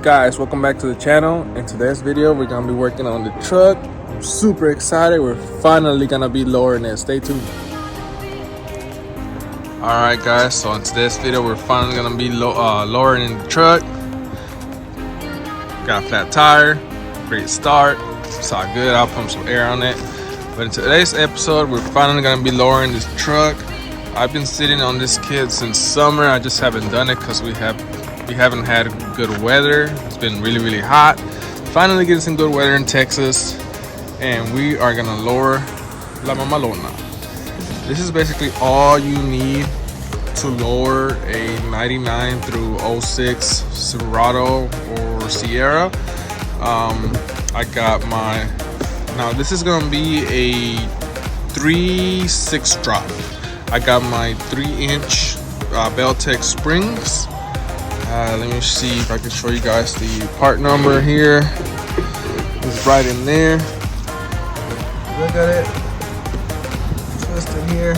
Guys, welcome back to the channel. In today's video we're gonna be working on the truck. I'm super excited. We're finally gonna be lowering it. Stay tuned. Alright guys, so in today's video we're finally gonna be lowering the truck. Got a flat tire, great start, it's all good. I'll pump some air on it. But in today's episode we're finally gonna be lowering this truck. I've been sitting on this kit since summer. I just haven't done it because we haven't had good weather. It's been really hot. Finally getting some good weather in Texas, and we are gonna lower La Mamalona. This is basically all you need to lower a 99 through 06 Silverado or Sierra. I got now this is gonna be a 3/6 drop. I got my 3-inch belltechs springs. Let me see if I can show you guys the part number here. It's right in there. Look at it. Twist it here.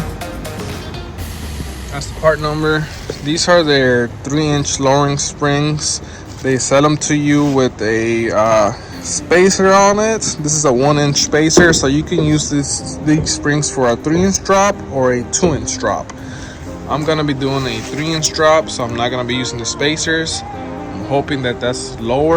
That's the part number. These are their 3-inch lowering springs. They sell them to you with a spacer on it. This is a 1-inch spacer, so you can use these springs for a 3-inch drop or a 2-inch drop. I'm gonna be doing a 3-inch drop, so I'm not gonna be using the spacers. I'm hoping that's low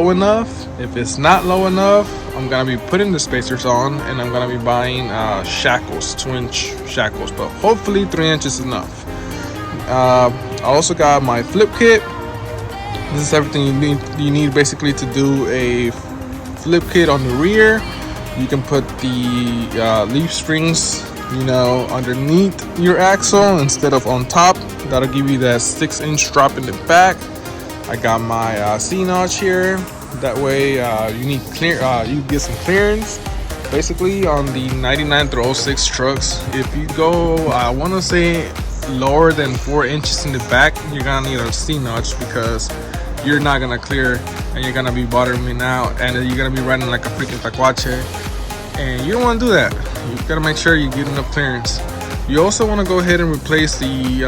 enough. If it's not low enough, I'm gonna be putting the spacers on, and I'm gonna be buying shackles, 2-inch shackles, but hopefully 3 inches is enough. I also got my flip kit. This is everything you need basically to do a flip kit on the rear. You can put the leaf springs, underneath your axle instead of on top. That'll give you that 6-inch drop in the back. I got my C-notch here. That way you get some clearance. Basically on the 99 through 06 trucks, if you go, I want to say lower than 4 inches in the back, you're gonna need a C-notch because you're not gonna clear and you're gonna be bottoming out, and you're gonna be running like a freaking takuache, and you don't want to do that. You gotta make sure you get enough clearance. You also want to go ahead and replace the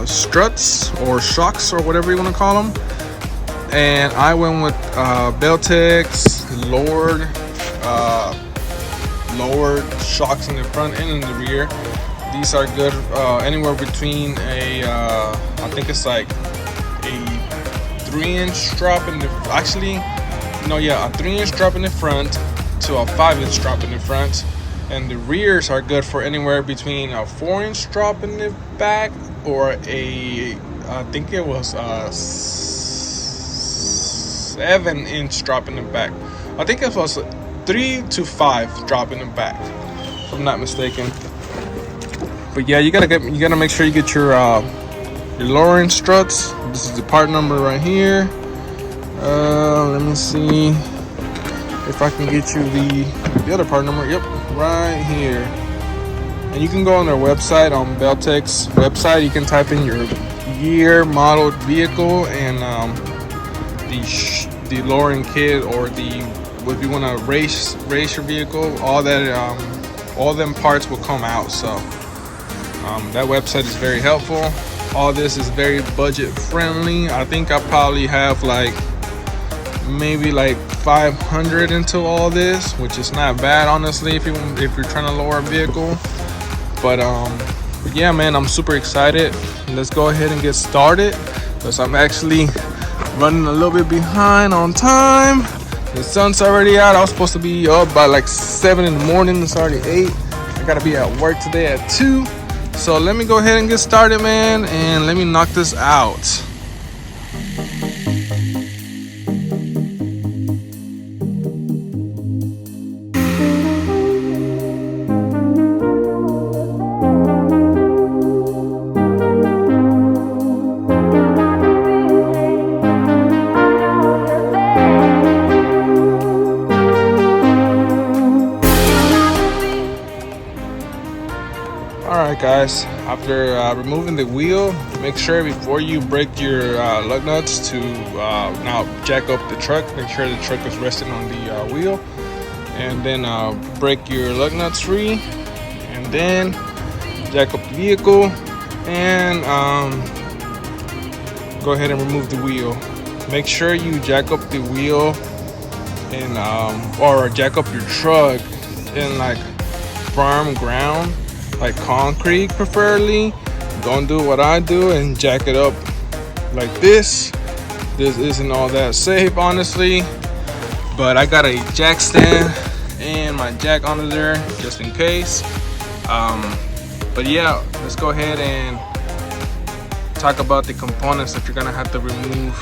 struts or shocks or whatever you want to call them. And I went with belltechs lowered shocks in the front and in the rear. These are good anywhere between I think it's like a 3-inch drop in the a 3-inch drop in the front to a 5-inch drop in the front. And the rears are good for anywhere between a 4-inch drop in the back or I think it was a 7-inch drop in the back. I think it was a 3 to 5 drop in the back, if I'm not mistaken. But yeah, you gotta make sure you get your lowering struts. This is the part number right here. Let me see if I can get you the other part number. Yep, right here. And you can go on their website, on belltechs website. You can type in your year, model, vehicle, and the lowering kit, or if you want to race your vehicle. All them parts will come out. So that website is very helpful. All this is very budget friendly. I think I probably have maybe 500 into all this, which is not bad honestly if you're trying to lower a vehicle. But yeah, man, I'm super excited. Let's go ahead and get started because I'm actually running a little bit behind on time. The sun's already out. I was supposed to be up by 7 in the morning. It's already 8. I gotta be at work today at 2. So let me go ahead and get started, man, and let me knock this out. Alright guys, after removing the wheel, make sure before you break your lug nuts to now jack up the truck. Make sure the truck is resting on the wheel, and then break your lug nuts free, and then jack up the vehicle and go ahead and remove the wheel. make sure you jack up the wheel and or jack up your truck in like firm ground, like concrete preferably. Don't do what I do and jack it up like this. This isn't all that safe, honestly, but I got a jack stand and my jack under there just in case. But yeah, let's go ahead and talk about the components that you're gonna have to remove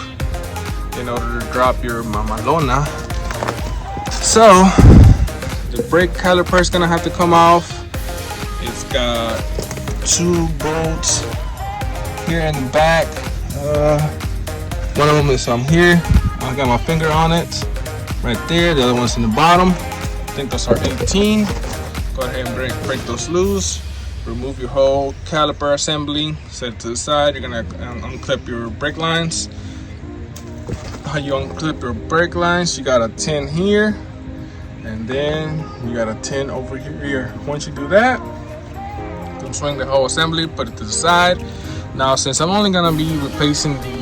in order to drop your mamalona. So the brake caliper is gonna have to come off. It's got 2 bolts here in the back. One of them is here. I got my finger on it right there. The other one's in the bottom. I think those are 18. Go ahead and break those loose. Remove your whole caliper assembly. Set it to the side. You're gonna unclip your brake lines. How you unclip your brake lines? You got a 10 here, and then you got a 10 over here. Once you do that, you swing the whole assembly, put it to the side. Now, since I'm only gonna be replacing the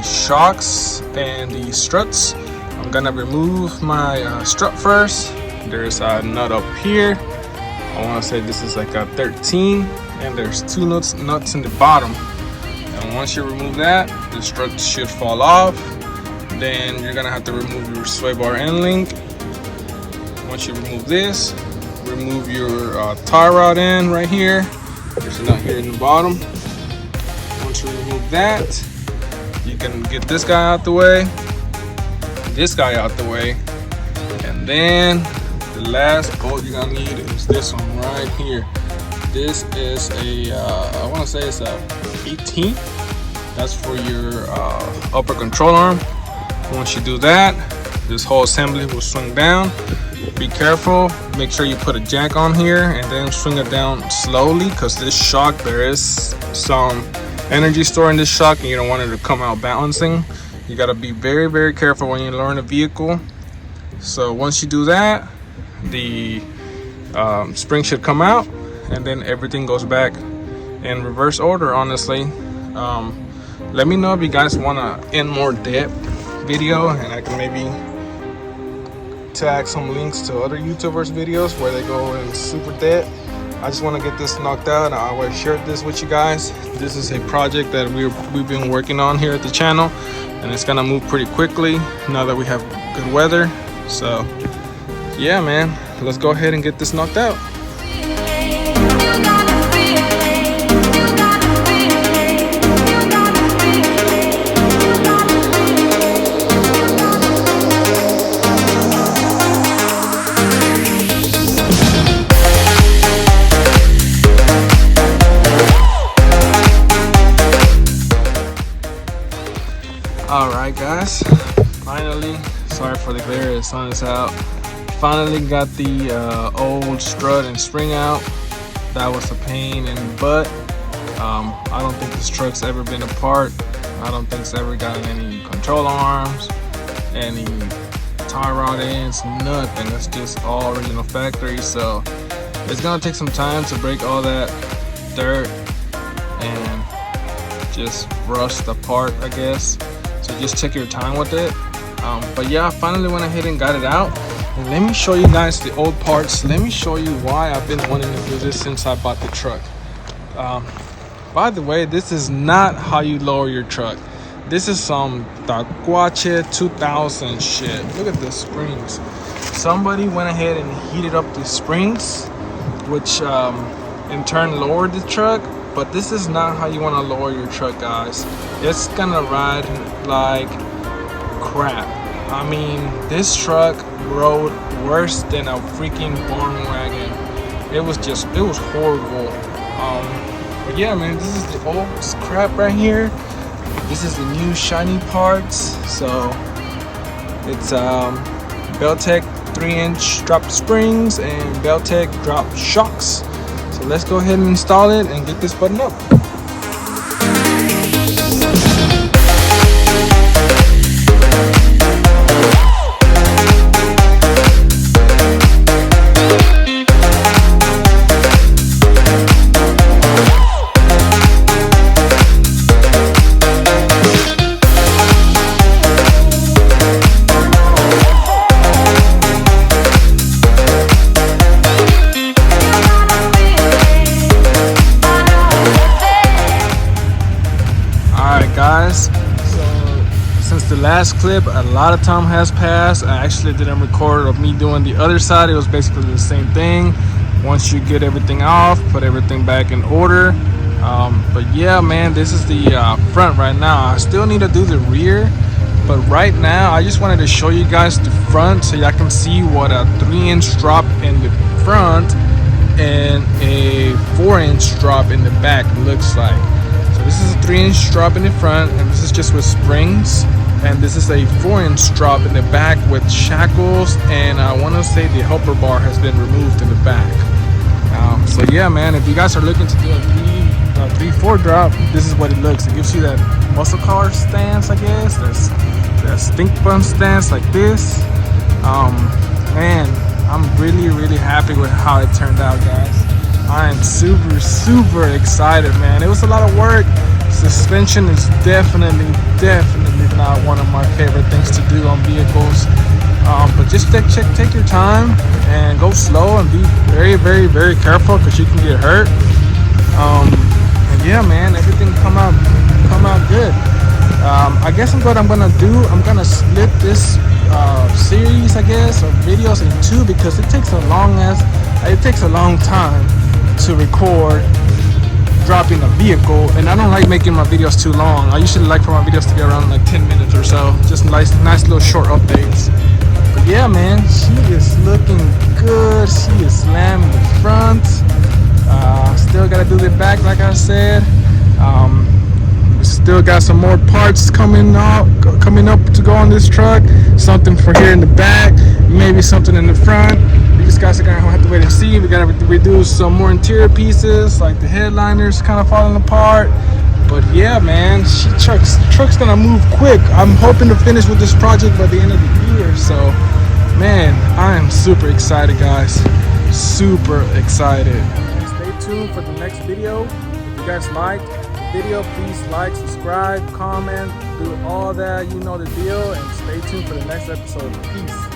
shocks and the struts, I'm gonna remove my strut first. There's a nut up here. I want to say this is like a 13, and there's 2 nuts in the bottom. And once you remove that, the strut should fall off. Then you're gonna have to remove your sway bar end link. Once you remove this, remove your tie rod end right here. There's a nut here in the bottom. Once you remove that, you can get this guy out the way, this guy out the way, and then the last bolt you're gonna need is this one right here. This is a I want to say it's a 18. That's for your upper control arm. Once you do that, this whole assembly will swing down. Be careful, make sure you put a jack on here and then swing it down slowly, because this shock, there is some energy stored in this shock and you don't want it to come out balancing. You got to be very, very careful when you learn a vehicle. So once you do that, the spring should come out, and then everything goes back in reverse order, honestly. Let me know if you guys want a in more depth video, and I can maybe tag some links to other YouTubers videos where they go in super depth. I just want to get this knocked out. I always shared this with you guys. This is a project that we've been working on here at the channel, and it's gonna move pretty quickly now that we have good weather. So yeah, man, let's go ahead and get this knocked out. Alright guys, finally, sorry for the glare, the sun is out. Finally got the old strut and spring out. That was a pain in the butt. I don't think this truck's ever been apart. I don't think it's ever gotten any control arms, any tie rod ends, nothing. It's just all original factory. So it's gonna take some time to break all that dirt and just rust apart, I guess. So just take your time with it. But yeah, I finally went ahead and got it out. And let me show you guys the old parts. Let me show you why I've been wanting to do this since I bought the truck. By the way, this is not how you lower your truck. This is some takuache 2000 shit. Look at the springs. Somebody went ahead and heated up the springs, which in turn lowered the truck. But this is not how you want to lower your truck, guys. It's gonna ride like crap. I mean, this truck rode worse than a freaking barn wagon. It was horrible. But yeah, man, this is the old crap right here. This is the new shiny parts. So it's belltechs 3-inch drop springs and belltechs drop shocks. So let's go ahead and install it and get this buttoned up. the last clip, a lot of time has passed. I actually didn't record of me doing the other side. It was basically the same thing. Once you get everything off, put everything back in order. But yeah, man, this is the front right now. I still need to do the rear, but right now I just wanted to show you guys the front so y'all can see what a 3-inch drop in the front and a 4-inch drop in the back looks like. So this is a 3-inch drop in the front, and this is just with springs, and this is a 4-inch drop in the back with shackles, and I want to say the helper bar has been removed in the back. So yeah, man, if you guys are looking to do a 3-4 drop, this is what it looks. It gives you that muscle car stance, I guess. There's that stink bun stance like this. Man, I'm really happy with how it turned out, guys. I am super excited, man. It was a lot of work. Suspension is definitely not one of my favorite things to do on vehicles. But just take your time and go slow and be very careful, because you can get hurt. And yeah, man, everything come out good. I guess what I'm gonna do, I'm gonna split this series, I guess, of videos in two, because it takes a long time to record dropping a vehicle, and I don't like making my videos too long. I usually like for my videos to be around like 10 minutes or so, just nice little short updates. But yeah, man, she is looking good. She is slamming the front. Still gotta do the back, like I said. We still got some more parts coming up to go on this truck. Something for here in the back, maybe something in the front. You just guys are gonna have to wait and see. We gotta redo some more interior pieces, like the headliners kind of falling apart. But yeah, man, truck's gonna move quick. I'm hoping to finish with this project by the end of the year. So, man, I am super excited, guys. Super excited. And stay tuned for the next video. If you guys liked the video, please like, subscribe, comment, do all that. You know the deal. And stay tuned for the next episode. Peace.